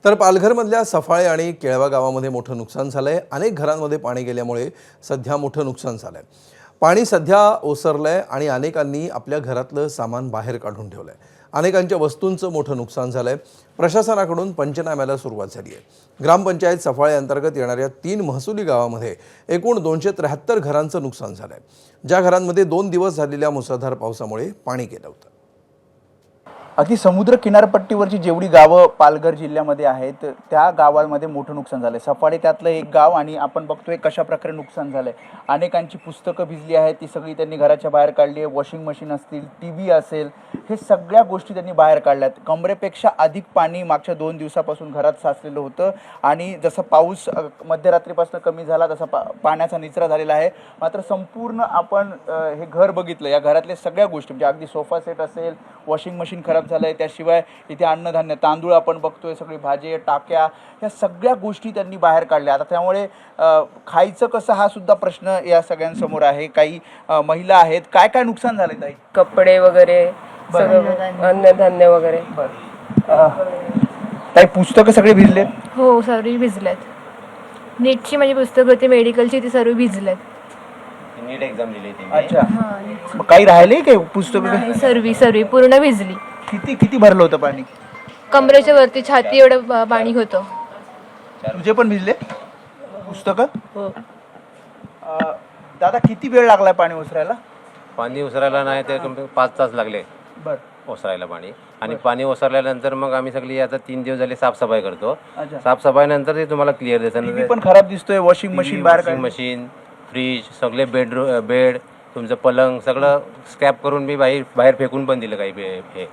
तर पालघरमधल्या सफाळे आणि केळवा गावामध्ये मोठं नुकसान झालंय। अनेक घरांमध्ये पाणी गेल्यामुळे सध्या मोठं नुकसान झालंय। पाणी सध्या ओसरलंय आणि अनेकांनी आपल्या घरातलं सामान बाहेर काढून ठेवलंय। अनेकांच्या वस्तूंचं मोठं नुकसान झालंय। प्रशासनाकडून पंचनाम्याला सुरुवात झाली आहे। ग्रामपंचायत सफाळे अंतर्गत येणाऱ्या 3 महसुली गावामध्ये एकूण 273 घरांचं नुकसान झालंय, ज्या घरांमध्ये 2 दिवस झालेल्या मुसळधार पावसामुळे पाणी गेलं होतं। अगदी समुद्र किनारपट्टीवरची जेवढी गावं पालघर जिल्ह्यामध्ये आहेत त्या गावांमध्ये मोठं नुकसान झालंय। सफाळे त्यातलं एक गाव आणि आपण बघतोय कशा प्रकारे नुकसान झालंय। अनेकांची पुस्तकं भिजली आहेत, ती सगळी त्यांनी घराच्या बाहेर काढली आहे। वॉशिंग मशीन असतील, टीव्ही असेल, हे सगळ्या गोष्टी त्यांनी बाहेर काढल्यात। कमरेपेक्षा अधिक पाणी मागच्या 2 दिवसापासून घरात साचलेलं होतं आणि जसं पाऊस मध्यरात्रीपासून कमी झाला तसा पाण्याचा निचरा झालेला आहे। मात्र संपूर्ण आपण हे घर बघितलं, या घरातल्या सगळ्या गोष्टी म्हणजे अगदी सोफा सेट असेल, वॉशिंग मशीन खराब झालंय, त्याशिवाय इथे अन्नधान्य तांदूळ आपण बघतोय, सगळी भाजी टाक्या, या सगळ्या गोष्टी त्यांनी बाहेर काढल्या। आता त्यामुळे खायचं कसं हा सुद्धा प्रश्न या सगळ्यांसमोर आहे। काही महिला आहेत, काय काय नुकसान झालंय ताई? कपडे वगैरे सगळं, अन्नधान्य वगैरे। काही पुस्तकं सगळे भिजले? हो, सर्व भिजल्यात। नीटची माझी पुस्तकं होती, मेडिकलची, ती सर्व भिजल्यात। नीट एक्झाम दिली ती। अच्छा, मग काही राहिले काही पुस्तकं? सर्व पूर्ण भिजली। किती भरलं होतं पाणी? कमरेच्या वरती छाती एवढं पाणी होतं। तुझे पण भिजले पुस्तकं? हो। दादा, किती वेळ लागलाय पाणी ओसरायला? पाणी ओसरायला नाही तर कमी 5 तास लागले ओसरायला पाणी। आणि पाणी ओसरल्यानंतर मग आम्ही सगळी आता 3 दिवस झाले साफसफाई करतो। साफसफाई नंतर ते तुम्हाला क्लिअर देतात। पण खराब दिसतोय, वॉशिंग मशीन बाहेर वॉशिंग मशीन, फ्रीज, सगळे बेड, तुमचं पलंग सगळं स्क्रॅप करून मी बाहेर फेकून पण दिलं काही हे